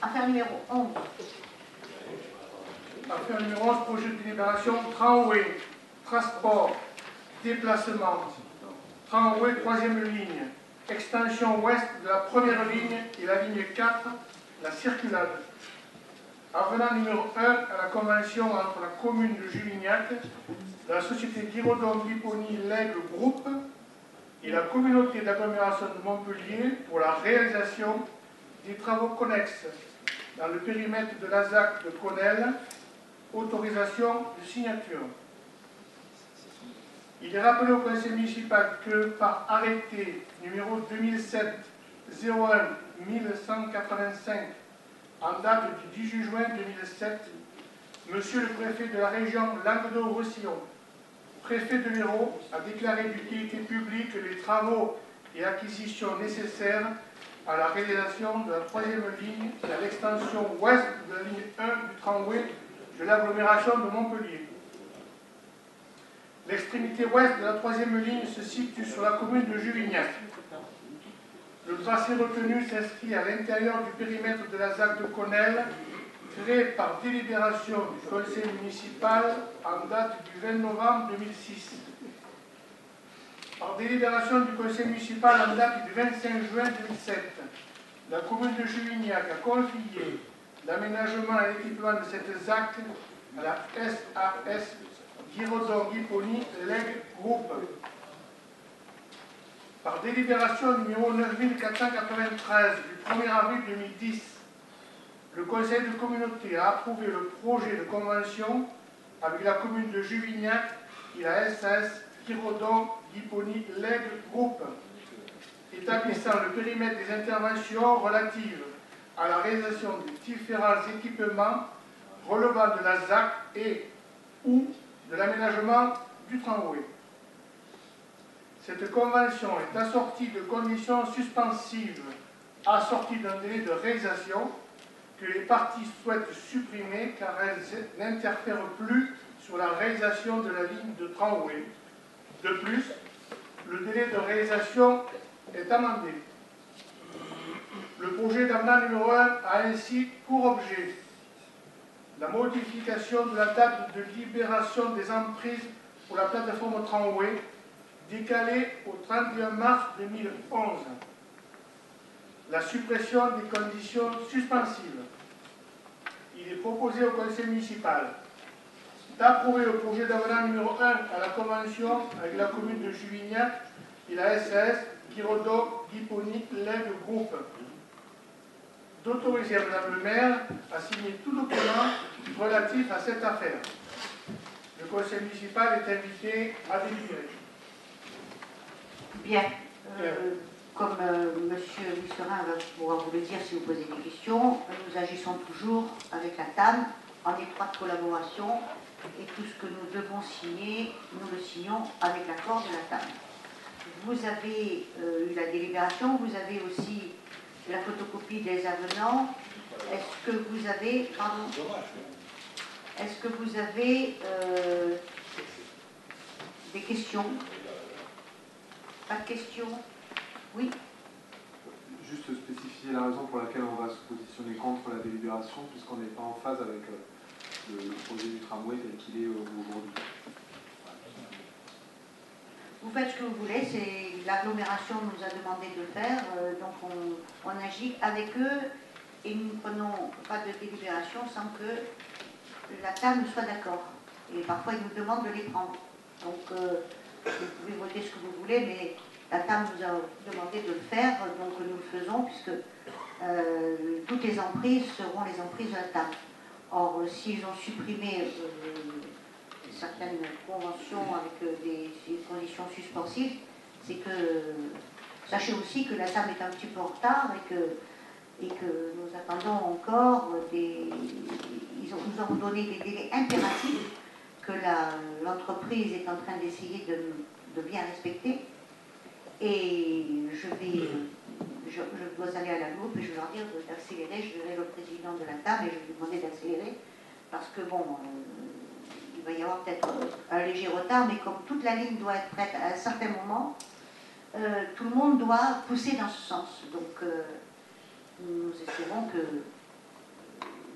Affaire numéro 11. Affaire numéro 11, projet de délibération, tramway, transport, déplacement. Tramway, troisième ligne, extension ouest de la première ligne et la ligne 4, la circulade. Avenant numéro 1 à la convention entre la commune de Juvignac, la société Giraudon-Guipony-Lègue Groupe et la communauté d'agglomération de Montpellier pour la réalisation des travaux connexes dans le périmètre de la ZAC de Connelle, autorisation de signature. Il est rappelé au conseil municipal que par arrêté numéro 2007-01-1185 en date du 18 juin 2007, Monsieur le préfet de la région Languedoc-Roussillon, préfet de l'Hérault, a déclaré d'utilité publique les travaux et acquisitions nécessaires à la réalisation de la troisième ligne et à l'extension ouest de la ligne 1 du tramway de l'agglomération de Montpellier. L'extrémité ouest de la troisième ligne se situe sur la commune de Juvignac. Le tracé retenu s'inscrit à l'intérieur du périmètre de la ZAC de Connelle, créé par délibération du conseil municipal en date du 20 novembre 2006. Par délibération du conseil municipal en date du 25 juin 2007, la commune de Juvignac a confié l'aménagement et l'équipement de cette ZAC à la SAS Giraudon-Guipony-Lègue Groupe. Par délibération numéro 9493 du 1er avril 2010, le conseil de communauté a approuvé le projet de convention avec la commune de Juvignac et la SAS Giraudon-Guipony-Lègue Groupe, établissant le périmètre des interventions relatives à la réalisation de différents équipements relevant de la ZAC et ou de l'aménagement du tramway. Cette convention est assortie de conditions suspensives, assorties d'un délai de réalisation que les parties souhaitent supprimer car elles n'interfèrent plus sur la réalisation de la ligne de tramway. De plus, le délai de réalisation est amendé. Le projet d'avenant numéro 1 a ainsi pour objet la modification de la date de libération des emprises pour la plateforme tramway décalée au 31 mars 2011. La suppression des conditions suspensives. Il est proposé au conseil municipal d'approuver le projet d'avenant numéro 1 à la convention avec la commune de Juvignac et la SAS Giraudon-Guipony-Lègue Groupe. D'autoriser Madame le maire à signer tout document relatif à cette affaire. Le conseil municipal est invité à délibérer. Bien. Comme M. Lisserin va pouvoir vous le dire si vous posez des questions, nous agissons toujours avec la TAM en étroite collaboration et tout ce que nous devons signer, nous le signons avec l'accord de la TAM. Vous avez eu la délibération, vous avez aussi la photocopie des avenants. Est-ce que vous avez, des questions? Pas de questions? Oui. Juste spécifier la raison pour laquelle on va se positionner contre la délibération, puisqu'on n'est pas en phase avec le projet du tramway tel qu'il est aujourd'hui. Vous faites ce que vous voulez, l'agglomération nous a demandé de le faire, donc on agit avec eux et nous ne prenons pas de délibération sans que la table soit d'accord. Et parfois ils nous demandent de les prendre. Donc vous pouvez voter ce que vous voulez, mais la table nous a demandé de le faire, donc nous le faisons puisque toutes les emprises seront les emprises de la table. Or, s'ils ont supprimé certaines conventions avec des conditions suspensives, c'est que, sachez aussi que la table est un petit peu en retard et que nous attendons encore ils nous ont donné des délais impératifs que l'entreprise est en train d'essayer de bien respecter. Et je dois aller à la loupe et je vais leur dire d'accélérer. Je verrai le président de la table et je vais lui demander d'accélérer parce que bon, il va y avoir peut-être un léger retard, mais comme toute la ligne doit être prête à un certain moment, tout le monde doit pousser dans ce sens. Donc nous espérons que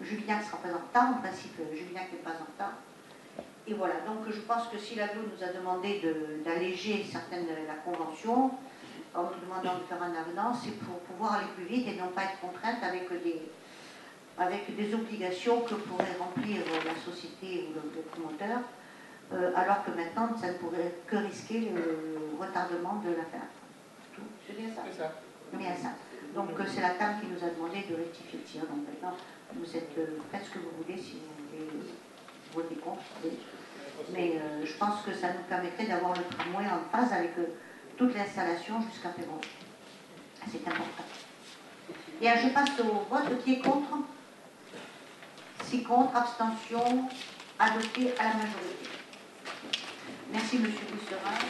Julignac sera pas en retard, en principe Julignac n'est pas en retard. Et voilà, donc je pense que si l'aglo nous a demandé d'alléger la convention, en nous demandant de faire un avenant, c'est pour pouvoir aller plus vite et non pas être contrainte avec des obligations que pourrait remplir la société ou le promoteur, alors que maintenant, ça ne pourrait que risquer le retardement de l'affaire. C'est bien ça? C'est ça. Bien ça. Donc c'est la table qui nous a demandé de rectifier le tir. Donc maintenant, vous faites ce que vous voulez, si vous voulez voter contre. Mais je pense que ça nous permettrait d'avoir le tramway en phase avec toute l'installation jusqu'à février. C'est important. Et je passe au vote qui est contre. Si contre, abstention, adopté à la majorité. Merci, Monsieur Bousserin.